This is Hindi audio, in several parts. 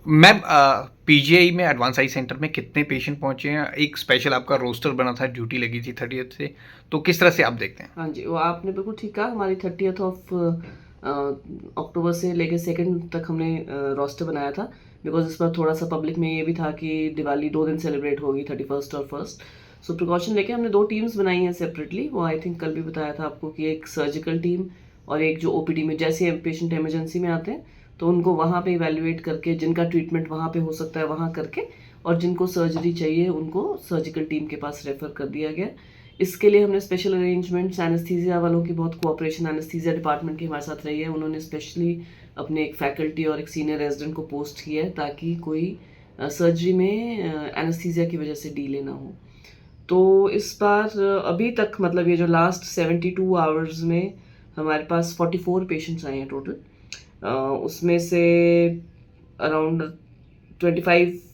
मैम पीजीआई में एडवांस आई सेंटर में कितने पेशेंट पहुंचे हैं? एक स्पेशल आपका रोस्टर बना था, ड्यूटी लगी थी 30th से, तो किस तरह से आप देखते हैं? हाँ जी, वो आपने बिल्कुल ठीक कहा। हमारी 30th ऑफ अक्टूबर से लेकर 2nd तक हमने रोस्टर बनाया था, बिकॉज इस बार थोड़ा सा पब्लिक में ये भी था कि दिवाली 2 दिन सेलिब्रेट होगी, 31st और 1st। सो प्रिकॉशन लेके हमने 2 टीम्स बनाई हैं सेपरेटली। वो आई थिंक कल भी बताया था आपको कि एक सर्जिकल टीम और एक जो ओपीडी में, जैसे पेशेंट इमरजेंसी में आते हैं तो उनको वहाँ पे इवेल्युएट करके, जिनका ट्रीटमेंट वहाँ पे हो सकता है वहाँ करके, और जिनको सर्जरी चाहिए उनको सर्जिकल टीम के पास रेफर कर दिया गया। इसके लिए हमने स्पेशल अरेंजमेंट्स, एनेस्थीसिया वालों की बहुत कोऑपरेशन एनेस्थीसिया डिपार्टमेंट की हमारे साथ रही है। उन्होंने स्पेशली अपने एक फैकल्टी और एक सीनियर रेजिडेंट को पोस्ट किया है ताकि कोई सर्जरी में एनेस्थीसिया की वजह से डीले ना हो। तो इस बार अभी तक, मतलब ये जो लास्ट 72 आवर्स में हमारे पास 44 पेशेंट्स आए हैं टोटल। उसमें से अराउंड 25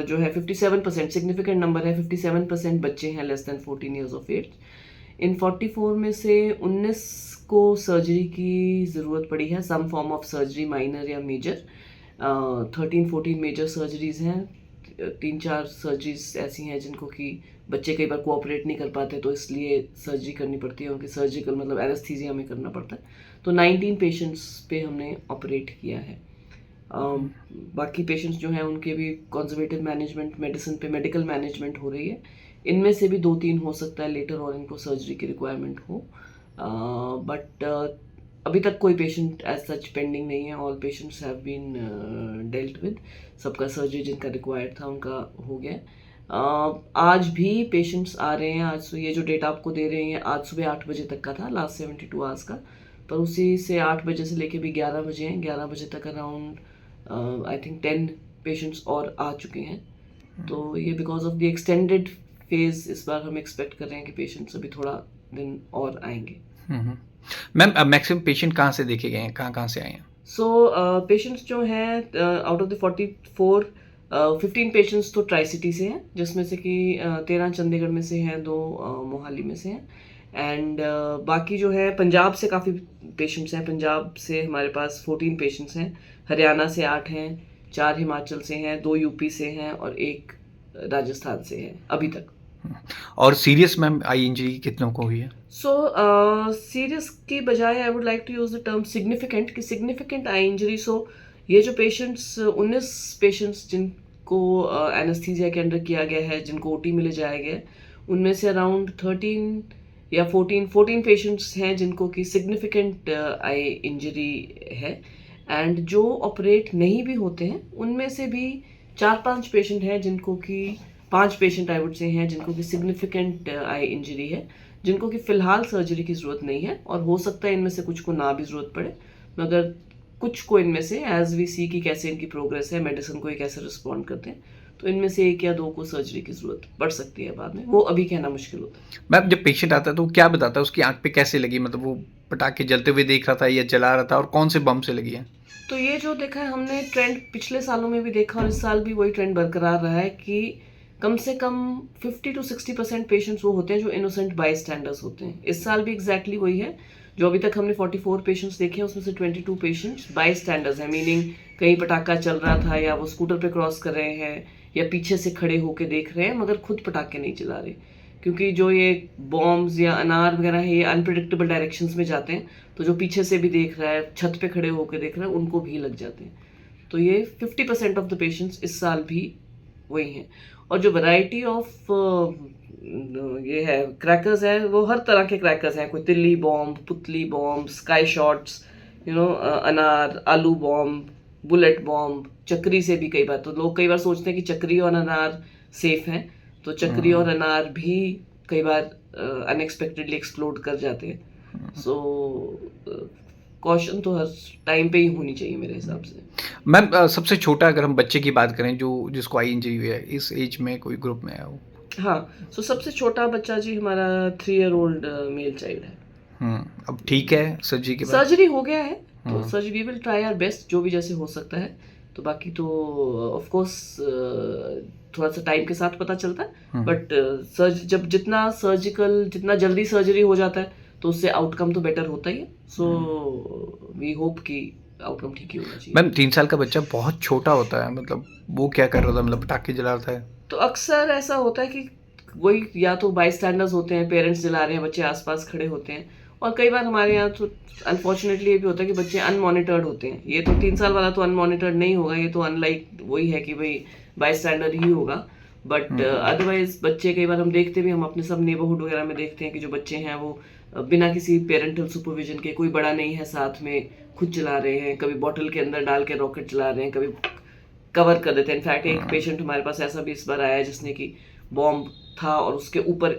जो है 57%, सिग्निफिकेंट नंबर है, 57% बच्चे हैं less than 14 years of age. इन 44 में से 19 को सर्जरी की ज़रूरत पड़ी है, some form of surgery, minor या मेजर। 13-14 मेजर सर्जरीज हैं। 3-4 सर्जरीज ऐसी हैं जिनको कि बच्चे कई बार कोऑपरेट नहीं कर पाते, तो इसलिए सर्जरी करनी पड़ती है उनकी, सर्जिकल मतलब एनेस्थीसिया में करना पड़ता है। तो 19 पेशेंट्स पे हमने ऑपरेट किया है। बाकी पेशेंट्स जो हैं उनके भी कंजर्वेटिव मैनेजमेंट, मेडिसिन पे मेडिकल मैनेजमेंट हो रही है। इनमें से भी 2-3 हो सकता है लेटर और इनको सर्जरी की रिक्वायरमेंट हो, बट अभी तक कोई पेशेंट एज सच पेंडिंग नहीं है। All patients have been dealt with, सबका सर्जरी जिनका रिक्वायर्ड था उनका हो गया। आज भी पेशेंट्स आ रहे हैं। आज ये जो डेटा आपको दे रहे हैं आज सुबह 8 बजे तक का था, लास्ट 72 आवर्स का, पर उसी से 8 बजे से लेके भी 11 बजे हैं। 11 बजे तक अराउंड आई थिंक 10 पेशेंट्स और आ चुके हैं। तो ये because of the extended phase इस बार हम एक्सपेक्ट कर रहे हैं कि पेशेंट्स अभी थोड़ा दिन और आएंगे। मैम मैक्सिमम पेशेंट कहाँ से देखे गए हैं, कहाँ कहाँ से आए हैं? सो पेशेंट्स जो हैं आउट ऑफ द 44, 15 पेशेंट्स तो ट्राई सिटी से हैं, जिसमें से कि 13 चंडीगढ़ में से हैं, 2 मोहाली में से हैं, एंड बाकी जो है पंजाब से काफ़ी पेशेंट्स हैं। पंजाब से हमारे पास 14 पेशेंट्स हैं, हरियाणा से 8 हैं, 4 हिमाचल से हैं, 2 यूपी से हैं और 1 राजस्थान से है अभी तक। और सीरियस मैम आई इंजरी कितनों को हुई है? सो सीरियस की बजाय I would like to use the term significant, कि सिग्निफिकेंट आई इंजरी। सो ये जो पेशेंट्स 19 पेशेंट्स जिनको एनेस्थीसिया के अंडर किया गया है, जिनको ओटी में ले जाया गया है, उनमें से अराउंड 13 या 14 पेशेंट्स हैं जिनको कि सिग्निफिकेंट आई इंजरी है। एंड जो ऑपरेट नहीं भी होते हैं उनमें से भी 4-5 पेशेंट हैं जिनको कि 5 पेशेंट आई वुड से हैं जिनको कि सिग्निफिकेंट आई इंजरी है, जिनको कि फ़िलहाल सर्जरी की ज़रूरत नहीं है, और हो सकता है इनमें से कुछ को ना भी ज़रूरत पड़े, मगर कुछ को इनमें से एज वी सी की कैसे इनकी प्रोग्रेस है, मेडिसिन को ये कैसे रिस्पॉन्ड करते हैं, तो इनमें से 1 या 2 को सर्जरी की ज़रूरत पड़ सकती है बाद में, वो अभी कहना मुश्किल होता है। मैम जब पेशेंट आता है तो वो क्या बताता है, उसकी आंख पे कैसे लगी, मतलब वो पटाखे जलते हुए देख रहा था या जला रहा था, और कौन से बम से लगी है? तो ये जो देखा है हमने ट्रेंड, पिछले सालों में भी देखा और इस साल भी वही ट्रेंड बरकरार रहा है कि कम से कम 50 to 60% पेशेंट्स वो होते हैं जो इनोसेंट बाई स्टैंडर्स होते हैं। इस साल भी एग्जैक्टली वही है। जो अभी तक हमने 44 पेशेंट्स देखे हैं उसमें से 22 पेशेंट्स बाई स्टैंडर्स हैं, मीनिंग कहीं पटाखा चल रहा था या वो स्कूटर पे क्रॉस कर रहे हैं या पीछे से खड़े होकर देख रहे हैं, मगर खुद पटाखे नहीं चला रहे, क्योंकि जो ये बॉम्ब्स या अनार वगैरह है ये अनप्रिडिक्टेबल डायरेक्शंस में जाते हैं, तो जो पीछे से भी देख रहा है, छत पे खड़े होकर देख रहा है, उनको भी लग जाते हैं। तो ये 50% ऑफ द पेशेंट्स इस साल भी वही हैं। और जो वैरायटी ऑफ ये है क्रैकर्स है, वो हर तरह के क्रैकर्स हैं, कोई तिल्ली बॉम्ब, पुतली बॉम्ब, स्काई शॉट्स, अनार, आलू बॉम्ब, बुलेट बॉम्ब, चक्री से भी कई बार, तो लोग कई बार सोचते हैं कि चक्री और अनार सेफ हैं, तो चक्री और अनार भी कई बार अनएक्सपेक्टेडली एक्सप्लोड कर जाते हैं। सो कॉशन तो हर टाइम पे ही होनी चाहिए मेरे हिसाब से। मैम सबसे छोटा अगर हम बच्चे की बात करें जो जिसको आई इंजरी हुई है, इस एज में कोई ग्रुप में है वो? हाँ, सो सबसे छोटा बच्चा जी हमारा 3 ईयर ओल्ड मेल चाइल्ड है। अब ठीक है सर्जरी के बाद? सर्जरी हो गया है, तो surgery we will try our best जो भी जैसे हो सकता है। तो बाकी तो ऑफ कोर्स थोड़ा सा टाइम के साथ पता चलता है, बट जब जितना जल्दी सर्जरी हो जाता है तो उससे आउटकम तो बेटर होता ही है। सो वी होप कि आउटकम ठीक ही होना चाहिए। मैम 3 साल का बच्चा बहुत छोटा होता है, मतलब वो क्या कर रहा था, मतलब पटाखे जला रहा है? तो अक्सर ऐसा होता है कि वही या तो बाई स्टैंडर्स होते हैं, पेरेंट्स जला रहे हैं, बच्चे आसपास खड़े होते हैं, और कई बार हमारे यहाँ तो अनफॉर्चुनेटली ये भी होता है कि बच्चे अनमॉनिटर्ड होते हैं। ये तो 3 साल वाला तो अनमॉनिटर्ड नहीं होगा, ये तो अनलाइक वही है कि भाई बाई स्टैंडर्ड ही होगा। बट अदरवाइज बच्चे कई बार हम देखते भी, हम अपने सब नेबरहुड वगैरह में देखते हैं कि जो बच्चे हैं वो बिना किसी पेरेंटल सुपरविजन के, कोई बड़ा नहीं है साथ में, खुद चला रहे हैं, कभी बॉटल के अंदर डाल के रॉकेट चला रहे हैं, कभी कवर कर देते हैं। इनफैक्ट एक पेशेंट हमारे पास ऐसा भी इस बार आया है जिसने कि बॉम्ब था और उसके ऊपर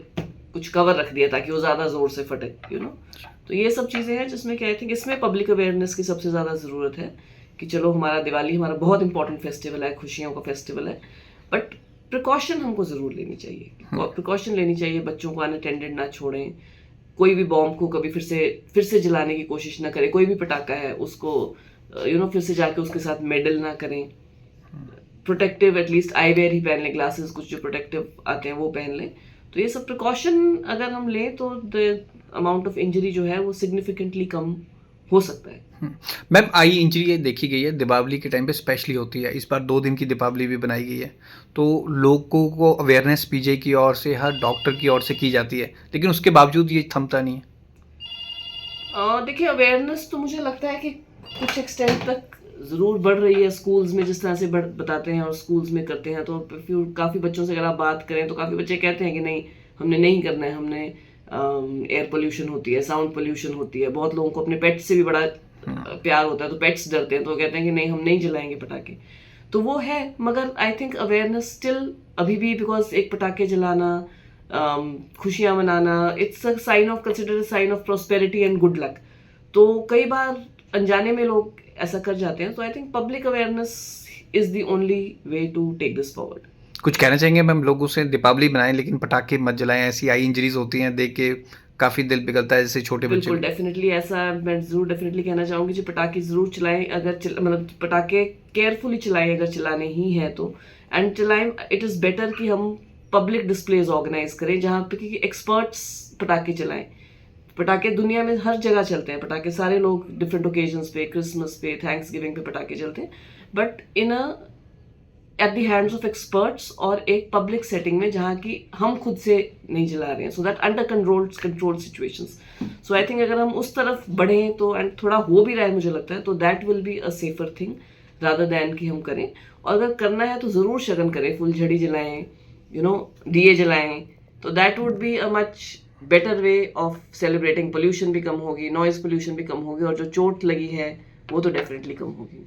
कुछ कवर रख दिया ताकि वो ज़्यादा ज़ोर से फटे, यू नो। तो ये सब चीज़ें हैं जिसमें क्या आई थिंक इसमें पब्लिक अवेयरनेस की सबसे ज़्यादा ज़रूरत है कि चलो हमारा दिवाली हमारा बहुत इंपॉर्टेंट फेस्टिवल है, खुशियों का फेस्टिवल है, बट प्रिकॉशन हमको ज़रूर लेनी चाहिए। प्रिकॉशन लेनी चाहिए, बच्चों को अनअटेंडेड ना छोड़ें, कोई भी बॉम्ब को कभी फिर से जलाने की कोशिश ना करें, कोई भी पटाखा है उसको फिर से जाके उसके साथ मेडल ना करें। प्रोटेक्टिव एटलीस्ट आईवेयर ही पहन लें, ग्लासेस कुछ जो प्रोटेक्टिव आते हैं वो पहन लें। तो ये सब प्रिकॉशन अगर हम लें तो द अमाउंट ऑफ इंजरी जो है वो सिग्निफिकेंटली कम हो सकता है। मैम आई इंजरी ये देखी गई है दीपावली के टाइम पे स्पेशली होती है, इस बार 2 दिन की दीपावली भी बनाई गई है, तो लोगों को अवेयरनेस पीजे की ओर से, हर डॉक्टर की ओर से की जाती है, लेकिन उसके बावजूद ये थमता नहीं है। देखिए अवेयरनेस तो मुझे लगता है कि कुछ एक्सटेंट तक ज़रूर बढ़ रही है। स्कूल्स में जिस तरह से बताते हैं और स्कूल्स में करते हैं, तो काफ़ी बच्चों से अगर आप बात करें तो काफ़ी बच्चे कहते हैं कि नहीं हमने नहीं करना है, हमने एयर पोल्यूशन होती है, साउंड पोल्यूशन होती है, बहुत लोगों को अपने पेट्स से भी बड़ा प्यार होता है, तो पेट्स डरते हैं तो वो कहते हैं कि नहीं हम नहीं जलाएंगे पटाखे। तो वो है, मगर आई थिंक अवेयरनेस स्टिल अभी भी, बिकॉज एक पटाखे जलाना, खुशियाँ मनाना, it's a sign of consider sign of prosperity and good luck. तो कई बार अनजाने में लोग ऐसा कर जाते हैं। तो I think public awareness is the only way to take this forward. कुछ कहना चाहेंगे मैम लोगों से, दीपावली बनाएं लेकिन पटाखे मत जलाएं, ऐसी आई इंजरीज होती हैं देख के काफ़ी दिल पिघलता है जैसे छोटे बच्चे। बिल्कुल डेफिनेटली ऐसा मैं ज़रूर डेफिनेटली कहना चाहूँगी कि पटाखे ज़रूर चलाएं, अगर मतलब पटाखे केयरफुली चलाएं अगर चलाने ही है तो, एंड चलाएं। इट इज़ बेटर कि हम पब्लिक डिस्प्लेज ऑर्गेनाइज करें जहाँ पे कि एक्सपर्ट्स पटाखे चलाएं। पटाखे दुनिया में हर जगह चलते हैं, पटाखे सारे लोग डिफरेंट ओकेजन्स पे, क्रिसमस पे, थैंक्स गिविंग पे पटाखे चलते हैं, but in at the hands of experts और एक पब्लिक सेटिंग में जहाँ की हम खुद से नहीं जला रहे हैं, so that under controlled situations. So I think अगर हम उस तरफ बढ़ें तो, एंड थोड़ा हो भी रहा है मुझे लगता है, तो that will be a safer thing rather than कि हम करें। और अगर करना है तो ज़रूर शगन करें, फुलझड़ी जलाएं, दिए जलाएं, तो that would be a much better way of celebrating. Pollution भी कम होगी, नॉइज पोल्यूशन भी कम होगी, और जो चोट लगी है वो तो डेफिनेटली कम होगी।